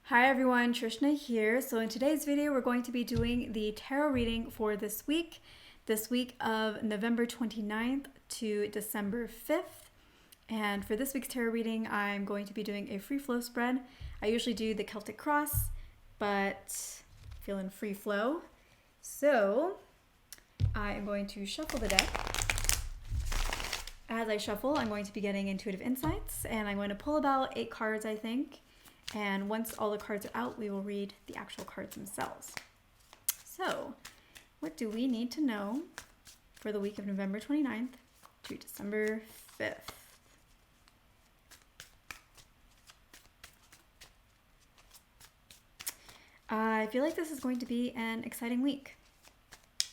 Hi everyone, Trishna here. So in today's video, we're going to be doing the tarot reading for this week of November 29th to December 5th. And for this week's tarot reading, I'm going to be doing a free flow spread. I usually do the Celtic cross, but feeling free flow. So I am going to shuffle the deck. As I shuffle, I'm going to be getting intuitive insights, and I'm going to pull about 8 cards, I think. And once all the cards are out, we will read the actual cards themselves. So, what do we need to know for the week of November 29th to December 5th? I feel like this is going to be an exciting week. I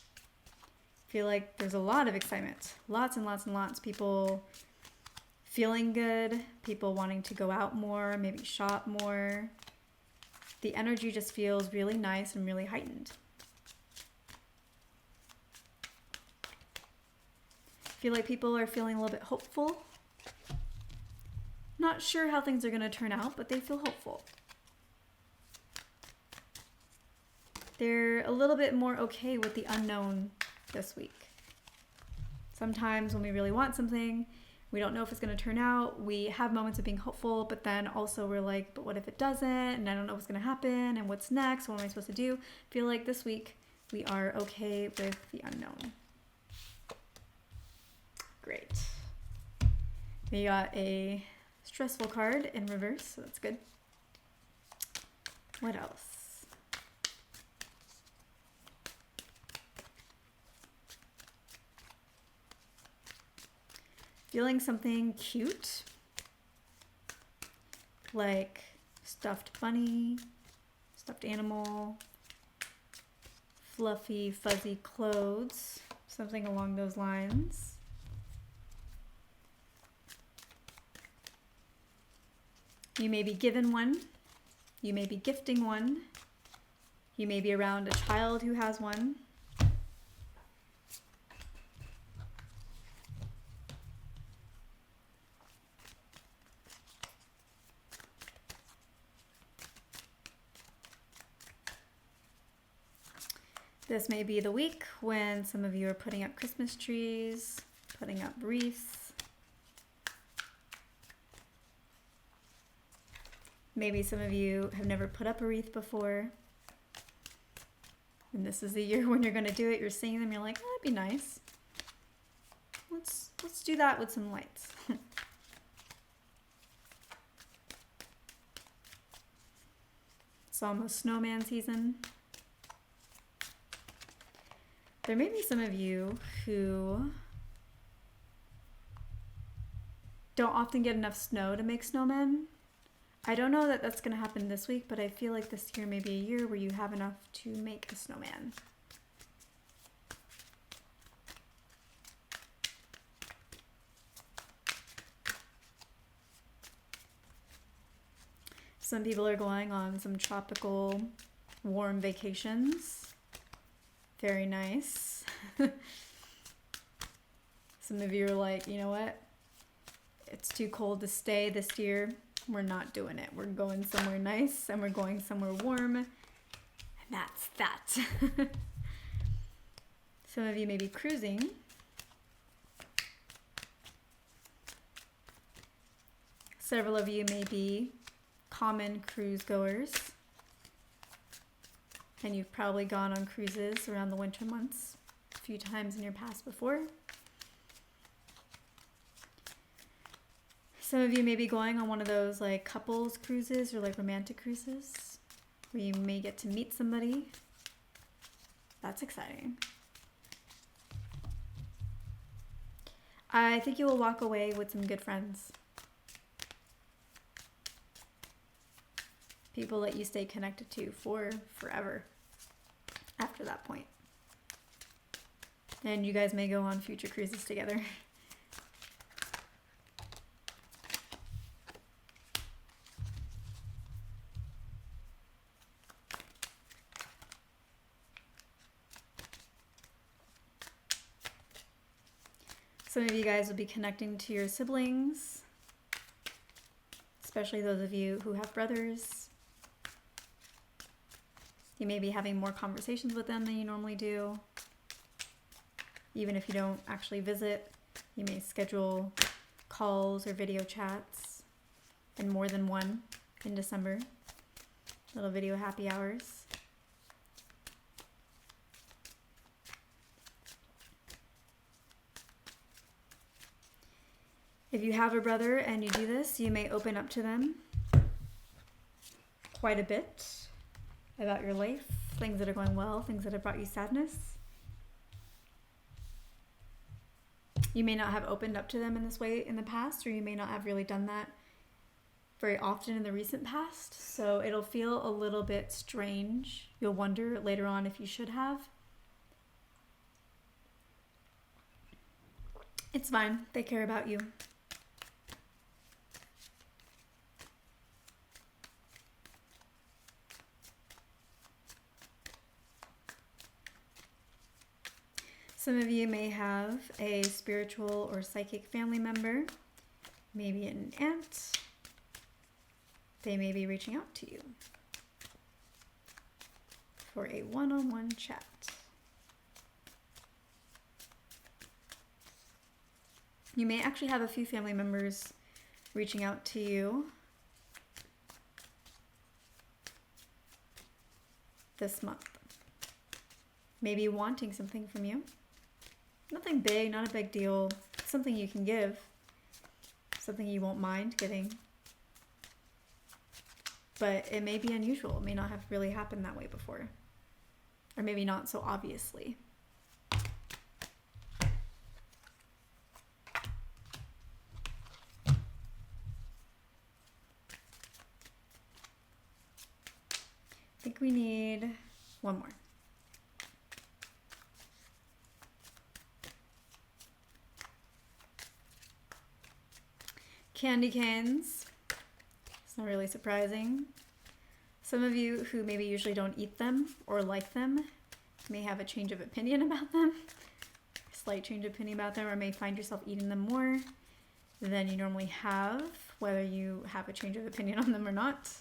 feel like there's a lot of excitement. Lots and lots and lots. People feeling good, people wanting to go out more, maybe shop more. The energy just feels really nice and really heightened. I feel like people are feeling a little bit hopeful. Not sure how things are going to turn out, but they feel hopeful. They're a little bit more okay with the unknown this week. Sometimes when we really want something, we don't know if it's going to turn out. We have moments of being hopeful, but then also we're like, but what if it doesn't? And I don't know what's going to happen. And what's next? What am I supposed to do? I feel like this week we are okay with the unknown. Great. We got a stressful card in reverse, so that's good. What else? Feeling something cute, like stuffed bunny, stuffed animal, fluffy, fuzzy clothes, something along those lines. You may be given one, you may be gifting one, you may be around a child who has one. This may be the week when some of you are putting up Christmas trees, putting up wreaths. Maybe some of you have never put up a wreath before. And this is the year when you're going to do it. You're seeing them, you're like, oh, that'd be nice. Let's do that with some lights. It's almost snowman season. There may be some of you who don't often get enough snow to make snowmen. I don't know that that's going to happen this week, but I feel like this year may be a year where you have enough to make a snowman. Some people are going on some tropical, warm vacations. Very nice. Some of you are like, you know what? It's too cold to stay this year. We're not doing it. We're going somewhere nice and we're going somewhere warm. And that's that. Some of you may be cruising. Several of you may be common cruise goers. And you've probably gone on cruises around the winter months a few times in your past before. Some of you may be going on one of those like couples cruises or like romantic cruises where you may get to meet somebody. That's exciting. I think you will walk away with some good friends. People that you stay connected to for forever after that point. And you guys may go on future cruises together. Some of you guys will be connecting to your siblings, especially those of you who have brothers. You may be having more conversations with them than you normally do. Even if you don't actually visit, you may schedule calls or video chats, and more than one in December. Little video happy hours. If you have a brother and you do this, you may open up to them quite a bit about your life, things that are going well, things that have brought you sadness. You may not have opened up to them in this way in the past, or you may not have really done that very often in the recent past. So it'll feel a little bit strange. You'll wonder later on if you should have. It's fine. They care about you. Some of you may have a spiritual or psychic family member, maybe an aunt. They may be reaching out to you for a one-on-one chat. You may actually have a few family members reaching out to you this month, maybe wanting something from you. Nothing big, not a big deal. Something you can give. Something you won't mind giving. But it may be unusual. It may not have really happened that way before. Or maybe not so obviously. I think we need one more. Candy canes. It's not really surprising. Some of you who maybe usually don't eat them or like them may have a change of opinion about them. A slight change of opinion about them, or may find yourself eating them more than you normally have, whether you have a change of opinion on them or not.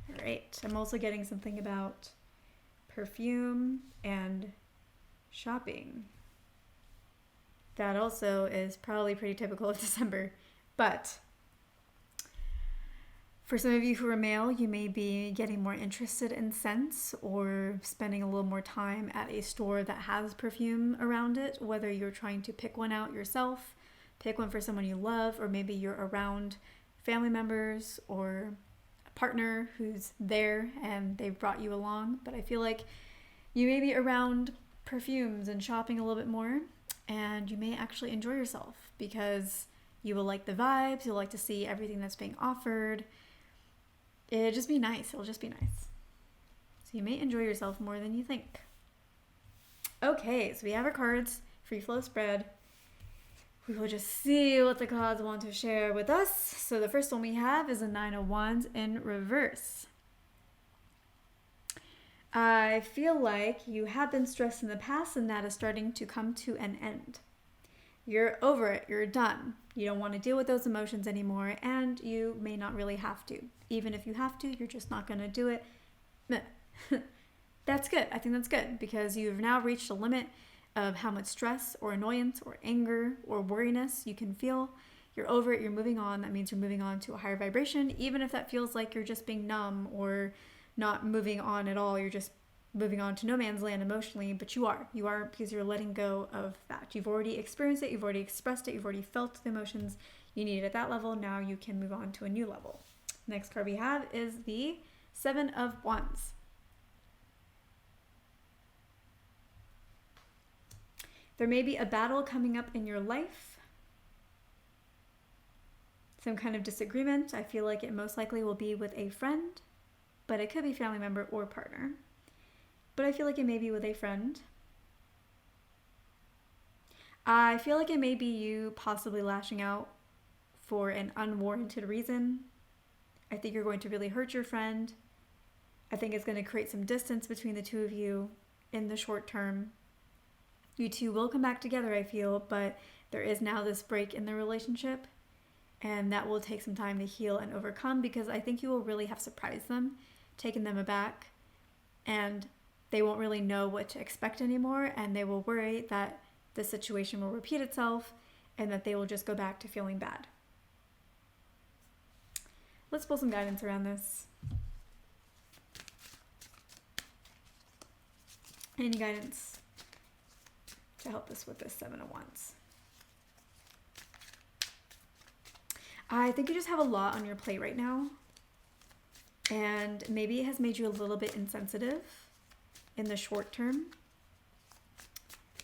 All right, I'm also getting something about perfume and shopping. That also is probably pretty typical of December. But for some of you who are male, you may be getting more interested in scents or spending a little more time at a store that has perfume around it, whether you're trying to pick one out yourself, pick one for someone you love, or maybe you're around family members or a partner who's there and they've brought you along. But I feel like you may be around perfumes and shopping a little bit more, and you may actually enjoy yourself because you will like the vibes, you'll like to see everything that's being offered. It'll just be nice. It'll just be nice. So you may enjoy yourself more than you think. Okay, so we have our cards, free flow spread. We will just see what the cards want to share with us. So the first one we have is a Nine of Wands in reverse. I feel like you have been stressed in the past and that is starting to come to an end. You're over it. You're done. You don't want to deal with those emotions anymore, and you may not really have to. Even if you have to, you're just not going to do it. That's good. I think that's good because you've now reached a limit of how much stress or annoyance or anger or worriness you can feel. You're over it. You're moving on. That means you're moving on to a higher vibration, even if that feels like you're just being numb or not moving on at all. You're just moving on to no man's land emotionally, but you are because you're letting go of that. You've already experienced it. You've already expressed it. You've already felt the emotions you needed at that level. Now you can move on to a new level. Next card we have is the Seven of Wands. There may be a battle coming up in your life. Some kind of disagreement. I feel like it most likely will be with a friend, but it could be family member or partner. But I feel like it may be with a friend. I feel like it may be you possibly lashing out for an unwarranted reason. I think you're going to really hurt your friend. I think it's going to create some distance between the two of you in the short term. You two will come back together, I feel, but there is now this break in the relationship. And that will take some time to heal and overcome, because I think you will really have surprised them, taken them aback, and they won't really know what to expect anymore, and they will worry that the situation will repeat itself and that they will just go back to feeling bad. Let's pull some guidance around this. Any guidance to help us with this Seven of Wands? I think you just have a lot on your plate right now, and maybe it has made you a little bit insensitive in the short term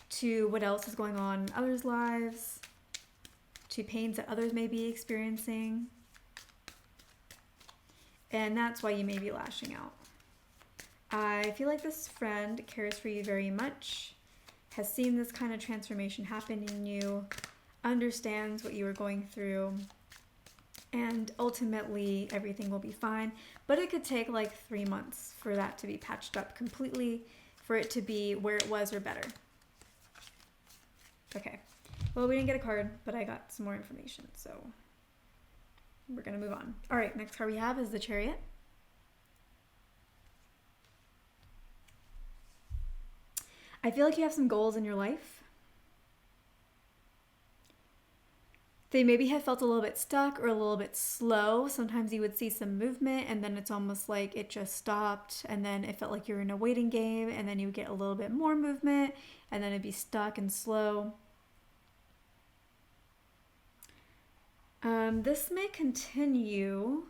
to what else is going on in others' lives, to pains that others may be experiencing, and that's why you may be lashing out. I feel like this friend cares for you very much, has seen this kind of transformation happen in you, understands what you were going through, and ultimately everything will be fine. But it could take like 3 months for that to be patched up completely, for it to be where it was or better. Okay, well, we didn't get a card, but I got some more information, so we're gonna move on. All right, next card we have is the Chariot. I feel like you have some goals in your life. They maybe have felt a little bit stuck or a little bit slow. Sometimes you would see some movement and then it's almost like it just stopped, and then it felt like you're in a waiting game, and then you would get a little bit more movement and then it'd be stuck and slow. This may continue.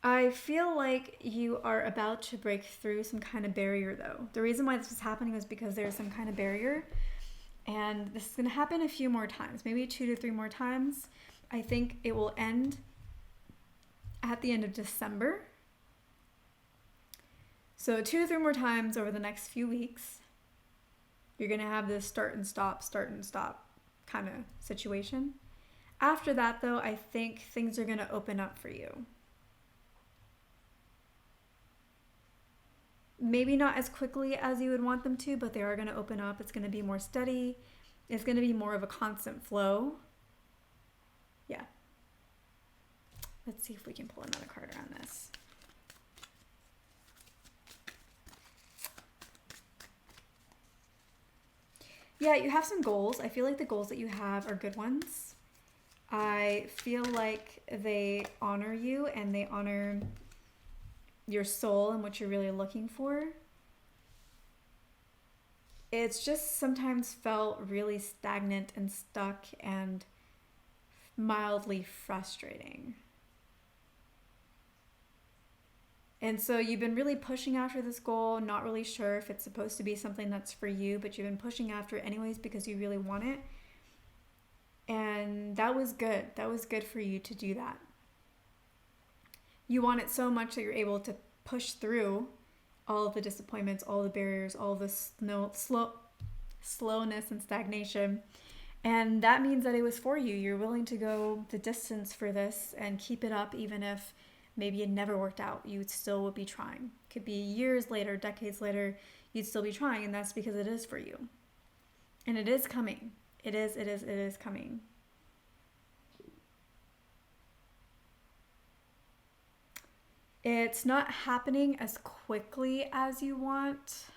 I feel like you are about to break through some kind of barrier, though. The reason why this is happening is because there's some kind of barrier, and this is going to happen a few more times, maybe 2 to 3 more times. I think it will end at the end of December. So 2 to 3 more times over the next few weeks, you're going to have this start and stop kind of situation. After that, though, I think things are going to open up for you. Maybe not as quickly as you would want them to, but they are going to open up. It's going to be more steady. It's going to be more of a constant flow. Yeah. Let's see if we can pull another card around this. Yeah, you have some goals. I feel like the goals that you have are good ones. I feel like they honor you and they honor your soul and what you're really looking for. It's just sometimes felt really stagnant and stuck and mildly frustrating. And so you've been really pushing after this goal, not really sure if it's supposed to be something that's for you, but you've been pushing after it anyways because you really want it. And that was good. That was good for you to do that. You want it so much that you're able to push through all of the disappointments, all the barriers, all the slowness and stagnation. And that means that it was for you. You're willing to go the distance for this and keep it up, even if maybe it never worked out. You still would be trying. Could be years later, decades later, you'd still be trying, and that's because it is for you. And it is coming. It is coming. It's not happening as quickly as you want,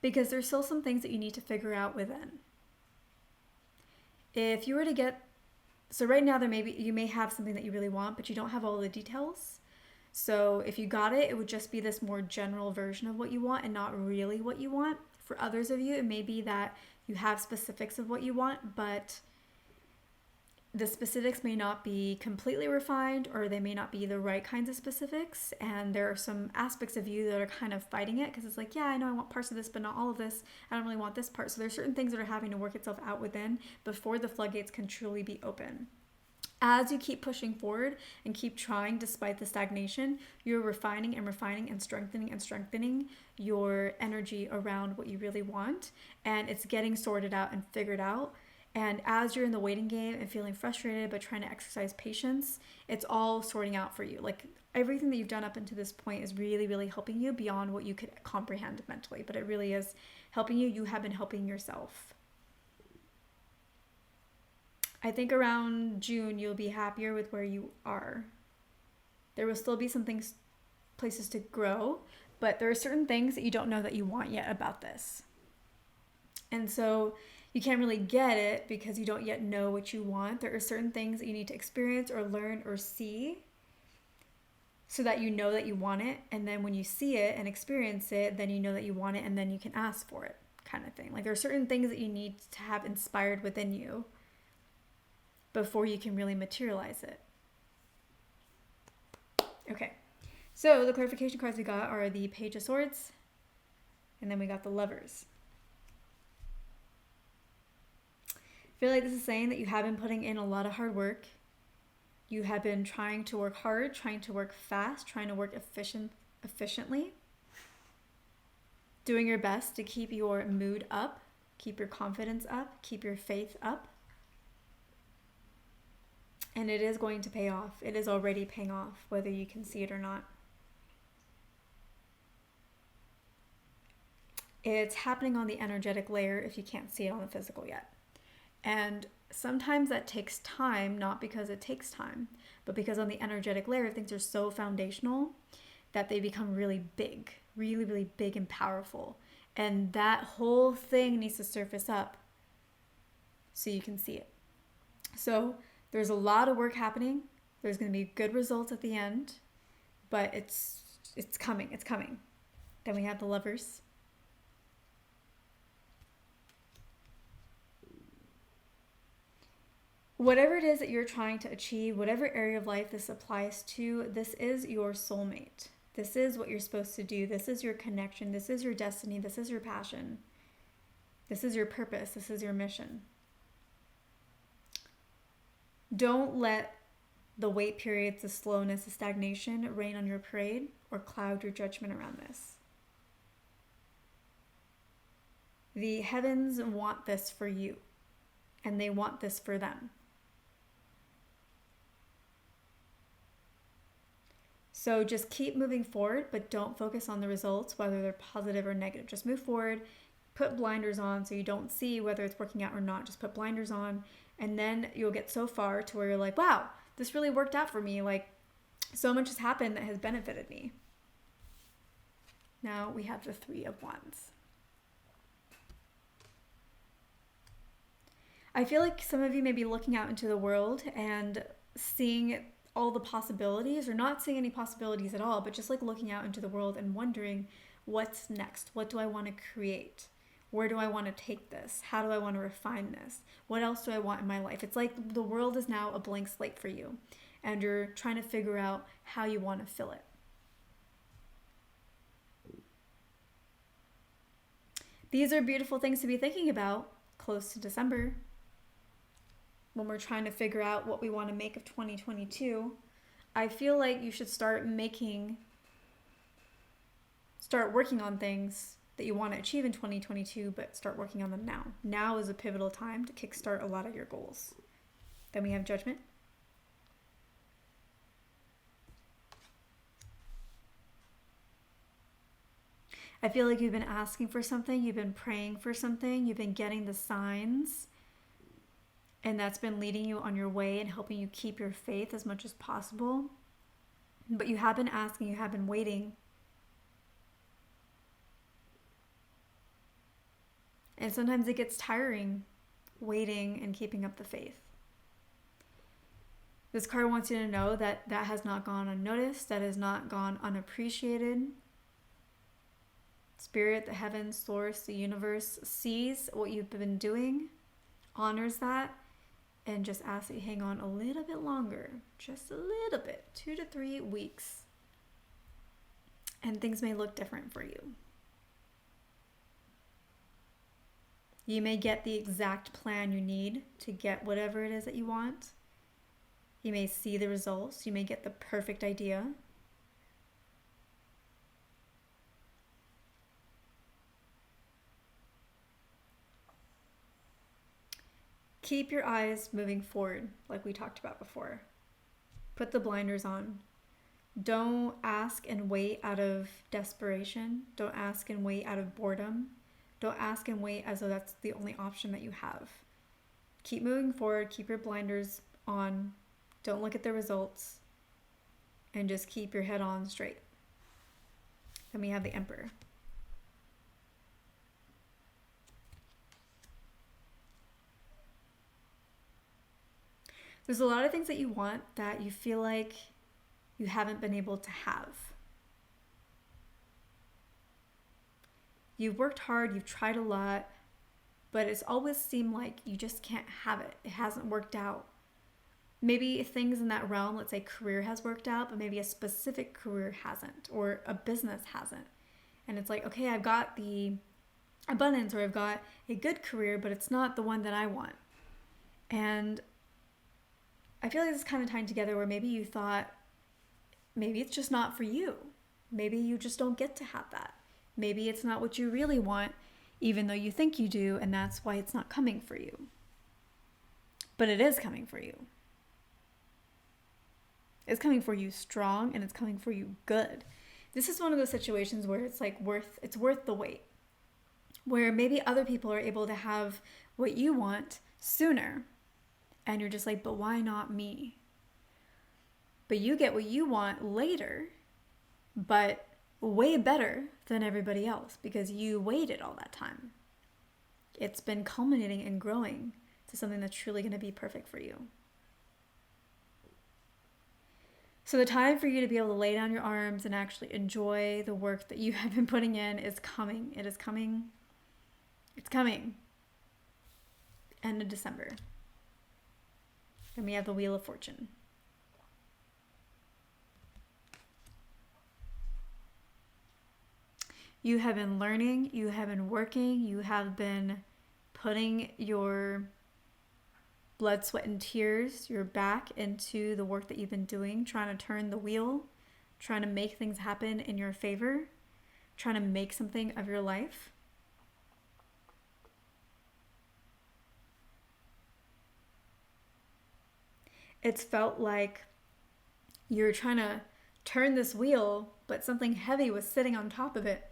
because there's still some things that you need to figure out within. If you were to get, so right now you may have something that you really want, but you don't have all the details. So if you got it, it would just be this more general version of what you want and not really what you want. For others of you, it may be that you have specifics of what you want, but the specifics may not be completely refined, or they may not be the right kinds of specifics. And there are some aspects of you that are kind of fighting it, because it's like, yeah, I know I want parts of this, but not all of this. I don't really want this part. So there's certain things that are having to work itself out within before the floodgates can truly be open. As you keep pushing forward and keep trying despite the stagnation, you're refining and strengthening your energy around what you really want. And it's getting sorted out and figured out. And as you're in the waiting game and feeling frustrated but trying to exercise patience, it's all sorting out for you. Like, everything that you've done up until this point is really, really helping you beyond what you could comprehend mentally. But it really is helping you. You have been helping yourself. I think around June, you'll be happier with where you are. There will still be some things, places to grow, but there are certain things that you don't know that you want yet about this. And so you can't really get it because you don't yet know what you want. There are certain things that you need to experience or learn or see so that you know that you want it. And then when you see it and experience it, then you know that you want it, and then you can ask for it, kind of thing. Like there are certain things that you need to have inspired within you before you can really materialize it. Okay, so the clarification cards we got are the Page of Swords, and then we got the Lovers. I feel like this is saying that you have been putting in a lot of hard work. You have been trying to work hard, trying to work fast, trying to work efficiently, doing your best to keep your mood up, keep your confidence up, keep your faith up. And it is going to pay off. It is already paying off, whether you can see it or not. It's happening on the energetic layer if you can't see it on the physical yet. And sometimes that takes time, not because it takes time, but because on the energetic layer, things are so foundational that they become really big, really, really big and powerful. And that whole thing needs to surface up so you can see it. So there's a lot of work happening. There's going to be good results at the end, but it's coming. It's coming. Then we have the Lovers. Whatever it is that you're trying to achieve, whatever area of life this applies to, this is your soulmate. This is what you're supposed to do. This is your connection. This is your destiny. This is your passion. This is your purpose. This is your mission. Don't let the wait periods, the slowness, the stagnation rain on your parade or cloud your judgment around this. The heavens want this for you, and they want this for them. So just keep moving forward, but don't focus on the results, whether they're positive or negative. Just move forward, put blinders on so you don't see whether it's working out or not. Just put blinders on. And then you'll get so far to where you're like, wow, this really worked out for me. Like, so much has happened that has benefited me. Now we have the Three of Wands. I feel like some of you may be looking out into the world and seeing all the possibilities, or not seeing any possibilities at all, but just like looking out into the world and wondering, what's next? What do I want to create? Where do I want to take this? How do I want to refine this? What else do I want in my life? It's like the world is now a blank slate for you, and you're trying to figure out how you want to fill it. These are beautiful things to be thinking about close to December, when we're trying to figure out what we want to make of 2022. I feel like you should start working on things that you want to achieve in 2022, but start working on them now. Now is a pivotal time to kickstart a lot of your goals. Then we have Judgment. I feel like you've been asking for something, you've been praying for something, you've been getting the signs, and that's been leading you on your way and helping you keep your faith as much as possible. But you have been asking, you have been waiting. And sometimes it gets tiring waiting and keeping up the faith. This card wants you to know that that has not gone unnoticed, that has not gone unappreciated. Spirit, the heavens, source, the universe sees what you've been doing, honors that, and just asks that you hang on a little bit longer, just a little bit, 2 to 3 weeks. And things may look different for you. You may get the exact plan you need to get whatever it is that you want. You may see the results. You may get the perfect idea. Keep your eyes moving forward, like we talked about before. Put the blinders on. Don't ask and wait out of desperation. Don't ask and wait out of boredom. Don't ask and wait as though that's the only option that you have. Keep moving forward. Keep your blinders on. Don't look at the results. And just keep your head on straight. Then we have the Emperor. There's a lot of things that you want that you feel like you haven't been able to have. You've worked hard, you've tried a lot, but it's always seemed like you just can't have it. It hasn't worked out. Maybe things in that realm, let's say career has worked out, but maybe a specific career hasn't, or a business hasn't. And it's like, okay, I've got the abundance, or I've got a good career, but it's not the one that I want. And I feel like this is kind of tying together where maybe you thought, maybe it's just not for you. Maybe you just don't get to have that. Maybe it's not what you really want, even though you think you do, and that's why it's not coming for you. But it is coming for you. It's coming for you strong, and it's coming for you good. This is one of those situations where it's like it's worth the wait. Where maybe other people are able to have what you want sooner. And you're just like, but why not me? But you get what you want later, but way better than everybody else because you waited all that time. It's been culminating and growing to something that's truly going to be perfect for you. So the time for you to be able to lay down your arms and actually enjoy the work that you have been putting in is coming. It is coming. It's coming. End of December. And we have the Wheel of Fortune. You have been learning, you have been working, you have been putting your blood, sweat, and tears, your back into the work that you've been doing, trying to turn the wheel, trying to make things happen in your favor, trying to make something of your life. It's felt like you're trying to turn this wheel, but something heavy was sitting on top of it.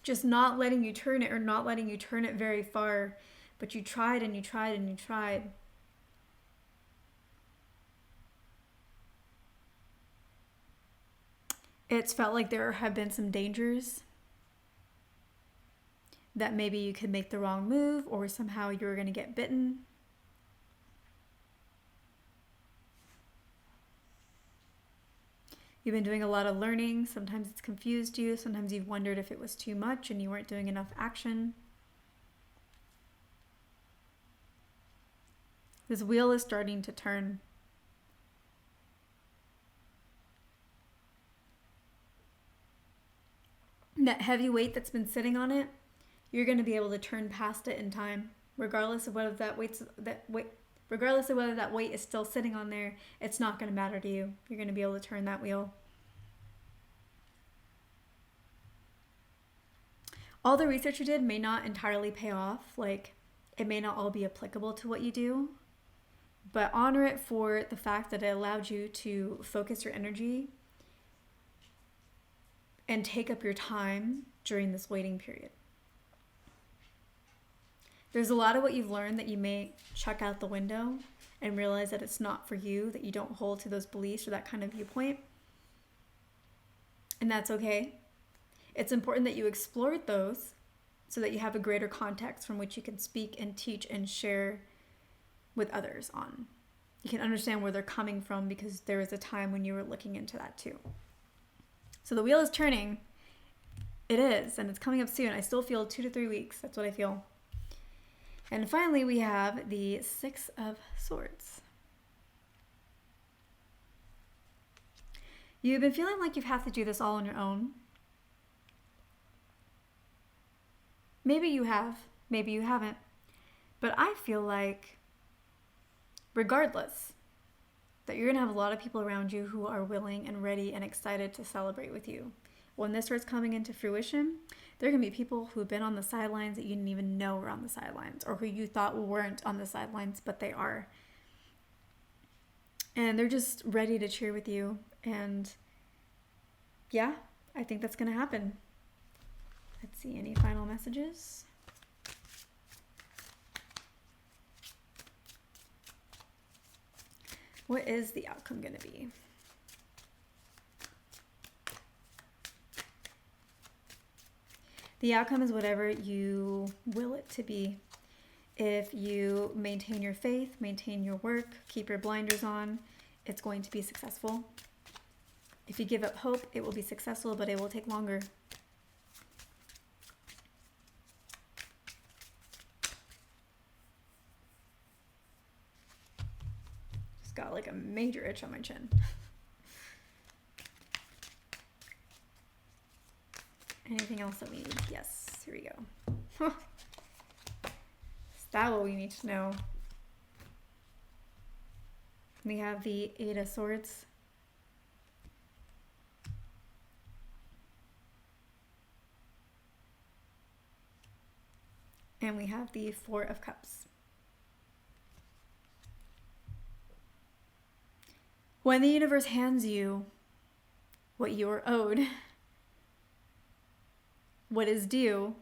Just not letting you turn it, or not letting you turn it very far. But you tried and you tried and you tried. It's felt like there have been some dangers. That maybe you could make the wrong move, or somehow you were going to get bitten. You've been doing a lot of learning. Sometimes it's confused you. Sometimes you've wondered if it was too much and you weren't doing enough action. This wheel is starting to turn. That heavy weight that's been sitting on it, you're going to be able to turn past it in time, regardless of whether that weight is still sitting on there. It's not going to matter to you. You're going to be able to turn that wheel. All the research you did may not entirely pay off. Like, it may not all be applicable to what you do, but honor it for the fact that it allowed you to focus your energy and take up your time during this waiting period. There's a lot of what you've learned that you may chuck out the window and realize that it's not for you, that you don't hold to those beliefs or that kind of viewpoint. And that's okay. It's important that you explored those so that you have a greater context from which you can speak and teach and share with others on. You can understand where they're coming from because there was a time when you were looking into that too. So the wheel is turning. It is, and it's coming up soon. I still feel 2 to 3 weeks. That's what I feel. And finally, we have the Six of Swords. You've been feeling like you've had to do this all on your own. Maybe you have, maybe you haven't. But I feel like, regardless, that you're going to have a lot of people around you who are willing and ready and excited to celebrate with you. When this starts coming into fruition, there are going to be people who've been on the sidelines that you didn't even know were on the sidelines, or who you thought weren't on the sidelines, but they are. And they're just ready to cheer with you And yeah, I think that's going to happen. Let's see, any final messages? What is the outcome going to be? The outcome is whatever you will it to be. If you maintain your faith, maintain your work, keep your blinders on, it's going to be successful. If you give up hope, it will be successful, but it will take longer. Just got like a major itch on my chin. Anything else that we need? Yes, here we go. Is that what we need to know? We have the Eight of Swords. And we have the Four of Cups. When the universe hands you what you are owed, what is due,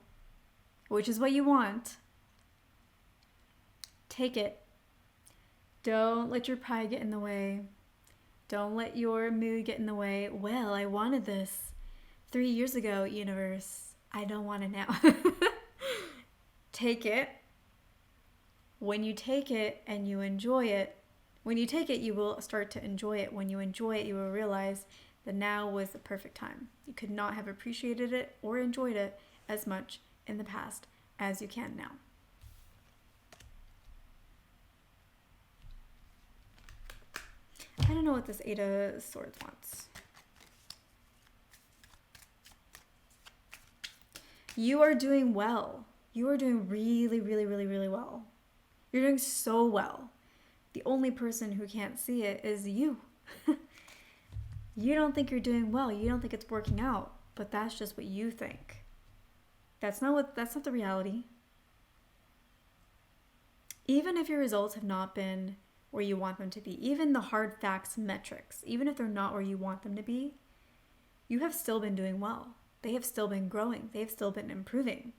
which is what you want, take it. Don't let your pride get in the way. Don't let your mood get in the way. Well, I wanted this 3 years ago, universe. I don't want it now. Take it. When you take it and you enjoy it, when you take it, you will start to enjoy it. When you enjoy it, you will realize that now was the perfect time. You could not have appreciated it or enjoyed it as much in the past as you can now. I don't know what this Eight of Swords wants. You are doing well. You are doing really, really, really, really well. You're doing so well. The only person who can't see it is you. You don't think you're doing well. You don't think it's working out, but that's just what you think. That's not the reality. Even if your results have not been where you want them to be, even the hard facts metrics, even if they're not where you want them to be, you have still been doing well. They have still been growing. They have still been improving.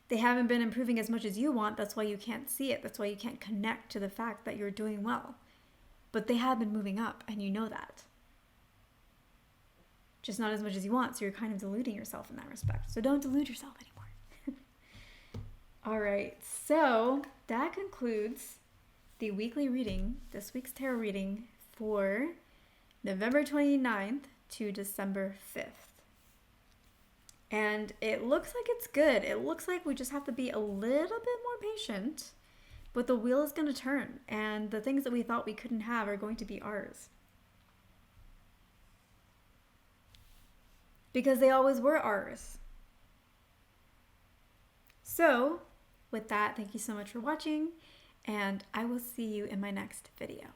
They haven't been improving as much as you want. That's why you can't see it. That's why you can't connect to the fact that you're doing well. But they have been moving up, and you know that. Just not as much as you want, so you're kind of deluding yourself in that respect. So don't delude yourself anymore. All right, so that concludes the weekly reading, this week's tarot reading for November 29th to December 5th. And it looks like it's good. It looks like we just have to be a little bit more patient, but the wheel is going to turn, and the things that we thought we couldn't have are going to be ours. Because they always were ours. So, with that, thank you so much for watching, and I will see you in my next video.